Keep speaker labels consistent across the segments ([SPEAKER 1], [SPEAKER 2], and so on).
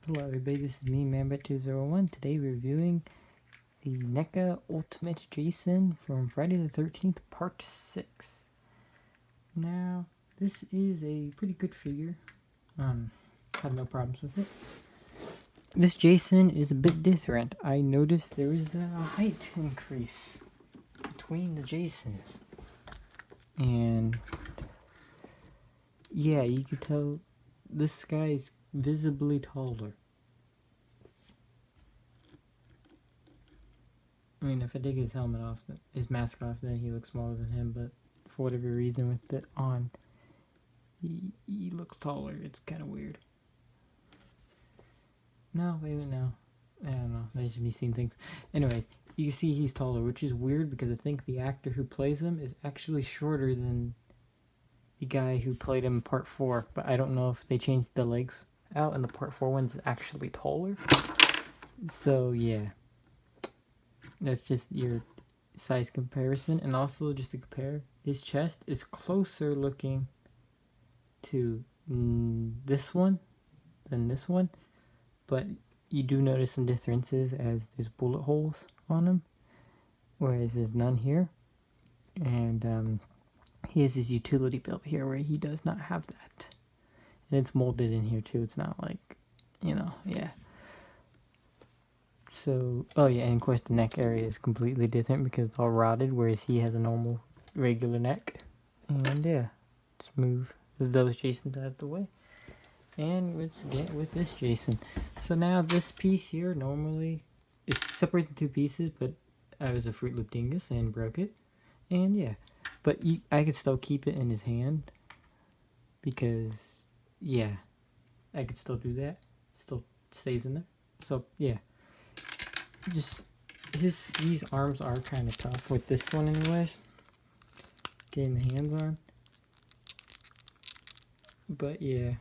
[SPEAKER 1] Hello everybody, this is me, ManBat201. Today we're reviewing the Neca Ultimate Jason from Friday the 13th Part 6. Now, this is a pretty good figure. Have no problems with it. This Jason is a bit different. I noticed there is a height increase between the Jasons. And yeah, you can tell this guy is visibly taller. I mean, if I take his helmet off, his mask off, then he looks smaller than him, but for whatever reason with it on, he looks taller. It's kind of weird. No, wait a minute, no. I don't know. They should be seeing things. Anyway, you can see he's taller, which is weird because I think the actor who plays him is actually shorter than the guy who played him in Part 4, but I don't know if they changed the legs out and the Part 4 one's actually taller. So, yeah. That's just your size comparison, and also just to compare, his chest is closer looking to this one than this one, but you do notice some differences as there's bullet holes on him, whereas there's none here. And he has his utility belt here where he does not have that, and it's molded in here too. It's not like, yeah. So, oh yeah, and of course the neck area is completely different because it's all rotted, whereas he has a normal, regular neck. And yeah, let's move those Jasons out of the way. And let's get with this Jason. So now this piece here, normally, it's separated into two pieces, but I was a Fruit Loop Dingus and broke it. And yeah, but I could still keep it in his hand because, yeah, I could still do that. Still stays in there. So yeah. Just these arms are kind of tough with this one anyways, getting the hands on, but yeah,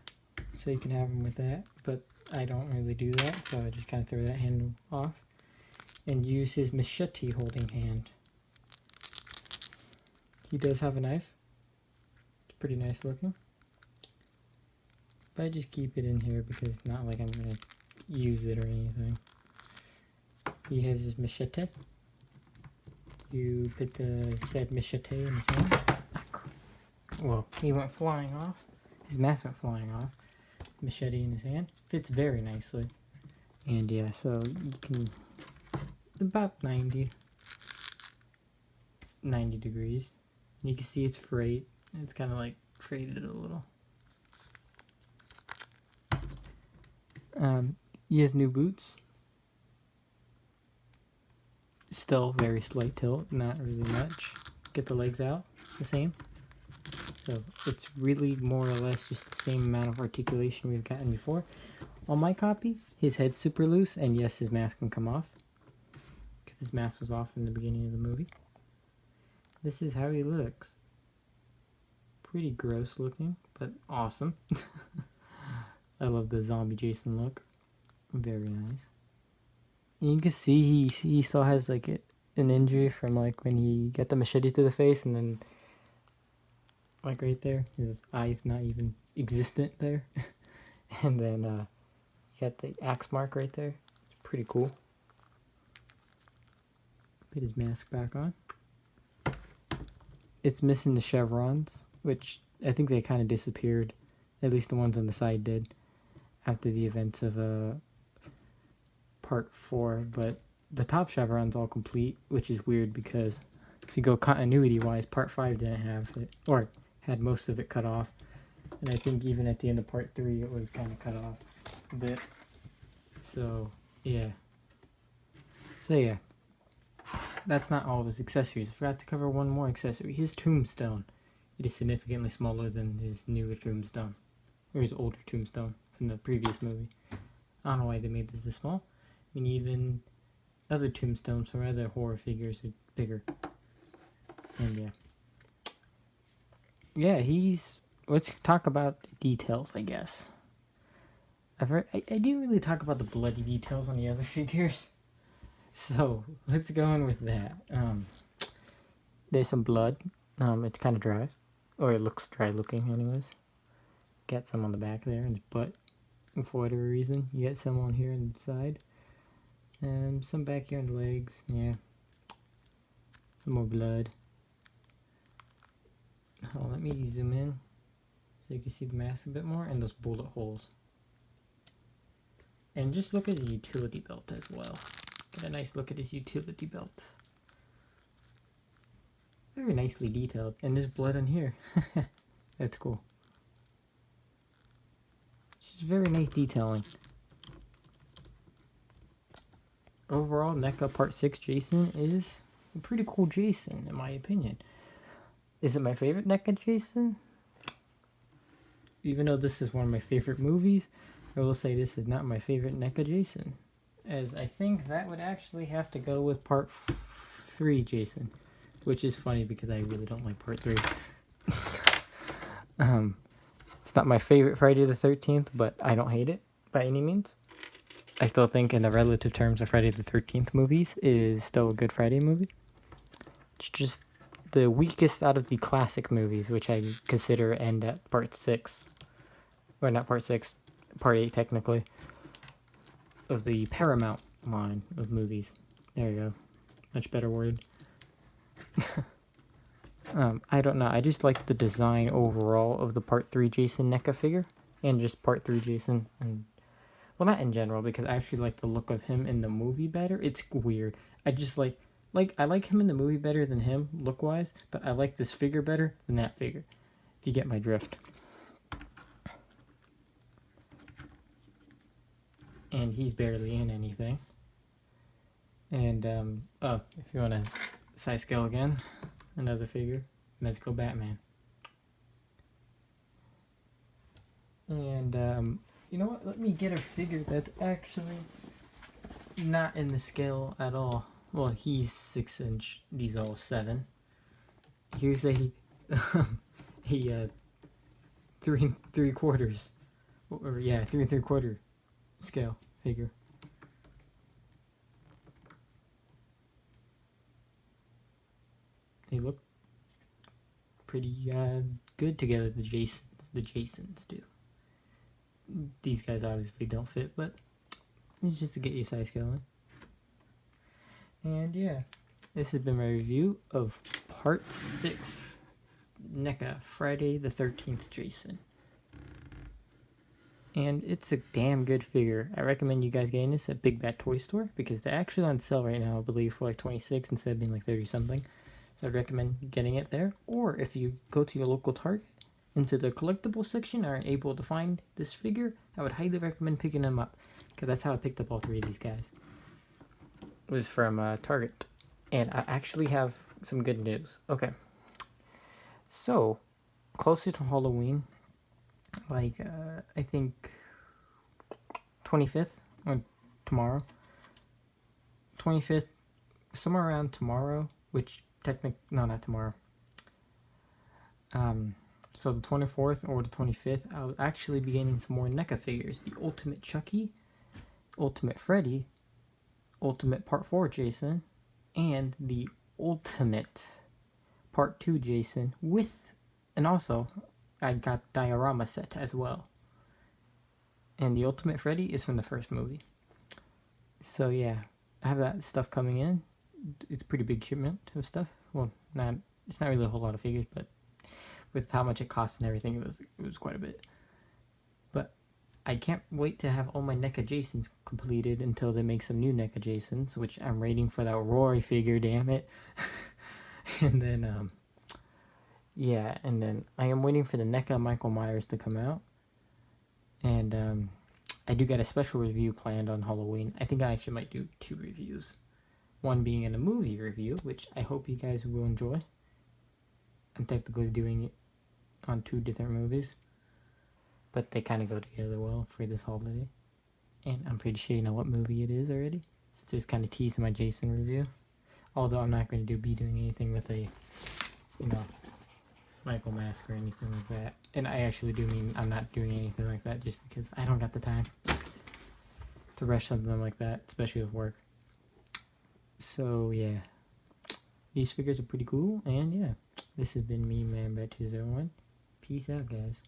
[SPEAKER 1] so you can have them with that, but I don't really do that, so I just kind of throw that handle off and use his machete holding hand. He does have a knife. It's pretty nice looking, but I just keep it in here because it's not like I'm gonna use it or anything. He has his machete. You put the said machete in his hand. Well, he went flying off. His mask went flying off. Machete in his hand. Fits very nicely. And yeah, so you can, about 90 degrees. You can see it's frayed. It's kind of like faded a little. He has new boots. Still very slight tilt, not really much. Get the legs out, the same. So it's really more or less just the same amount of articulation we've gotten before. On my copy, his head's super loose, and yes, his mask can come off, because his mask was off in the beginning of the movie. This is how he looks. Pretty gross looking, but awesome. I love the zombie Jason look. Very nice. You can see he still has like an injury from like when he got the machete to the face, and then like right there, his eye's not even existent there. And then you got the axe mark right there. It's pretty cool. Put his mask back on. It's missing the chevrons, which I think they kind of disappeared. At least the ones on the side did after the events of Part 4, but the top chevron's all complete, which is weird because if you go continuity wise, Part 5 didn't have it, or had most of it cut off, and I think even at the end of Part 3 it was kind of cut off a bit. So yeah, that's not all of his accessories. I forgot to cover one more accessory. His tombstone. It is significantly smaller than his newer tombstone, or his older tombstone from the previous movie. I don't know why they made this small. I mean, even other tombstones from other horror figures are bigger. And yeah, let's talk about details, I guess. I didn't really talk about the bloody details on the other figures, so let's go in with that. There's some blood. It's kind of dry, or it looks dry looking anyways. Got some on the back there and his butt. for whatever reason. You get some on here on the side. And some back here on the legs. Yeah. Some more blood. Oh, let me zoom in so you can see the mask a bit more and those bullet holes. And just look at the utility belt as well. Get a nice look at this utility belt. Very nicely detailed. And there's blood on here. That's cool. It's just very nice detailing. Overall, NECA Part 6 Jason is a pretty cool Jason, in my opinion. Is it my favorite NECA Jason? Even though this is one of my favorite movies, I will say this is not my favorite NECA Jason. As I think that would actually have to go with Part 3 Jason. Which is funny because I really don't like Part 3. It's not my favorite Friday the 13th, but I don't hate it by any means. I still think in the relative terms of Friday the 13th movies, it is still a good Friday movie. It's just the weakest out of the classic movies, which I consider end at Part 6. Or not Part 6, Part 8 technically. Of the Paramount line of movies. There you go. Much better word. I don't know. I just like the design overall of the Part 3 Jason NECA figure. And just Part 3 Jason. And well, not in general, because I actually like the look of him in the movie better. It's weird. I just like I like him in the movie better than him, look-wise. But I like this figure better than that figure. If you get my drift. And he's barely in anything. And, oh, if you want to size scale again, another figure, let's go Batman. And, you know what, let me get a figure that's actually not in the scale at all. Well, he's 6 inch, these all 7. Here's a, 3 3/4, or yeah, 3 3/4 scale figure. They look pretty good together, the Jasons do. These guys obviously don't fit, but it's just to get your size going. And yeah, this has been my review of Part 6 NECA Friday the 13th Jason. And it's a damn good figure. I recommend you guys getting this at Big Bad Toy Store because they're actually on sale right now, I believe, for like 26 instead of being like 30 something. So I'd recommend getting it there. Or if you go to your local Target into the collectible section and are able to find this figure, I would highly recommend picking them up because that's how I picked up all 3 of these guys. It was from Target. And I actually have some good news. Okay. So, closer to Halloween, like I think 25th or tomorrow, 25th, somewhere around tomorrow, which no, not tomorrow, so the 24th or the 25th, I'll actually be getting some more NECA figures. The Ultimate Chucky, Ultimate Freddy, Ultimate Part 4 Jason, and the Ultimate Part 2 Jason and also I got diorama set as well. And the Ultimate Freddy is from the first movie. So yeah, I have that stuff coming in. It's a pretty big shipment of stuff. Well, it's not really a whole lot of figures, but with how much it cost and everything, it was quite a bit. But I can't wait to have all my NECA Jasons completed until they make some new NECA Jasons, which I'm waiting for that Roy figure, damn it. And then yeah, and then I am waiting for the NECA Michael Myers to come out. And I do get a special review planned on Halloween. I think I actually might do 2 reviews. One being in a movie review, which I hope you guys will enjoy. I'm technically doing it on 2 different movies, but they kind of go together well for this holiday. And I'm pretty sure you know what movie it is already. It's just kind of teasing my Jason review. Although I'm not going to be doing anything with a, Michael mask or anything like that. And I actually do mean I'm not doing anything like that just because I don't got the time to rush something like that, especially with work. So yeah, these figures are pretty cool, and yeah, this has been me, Man Bat 201. Peace out, guys.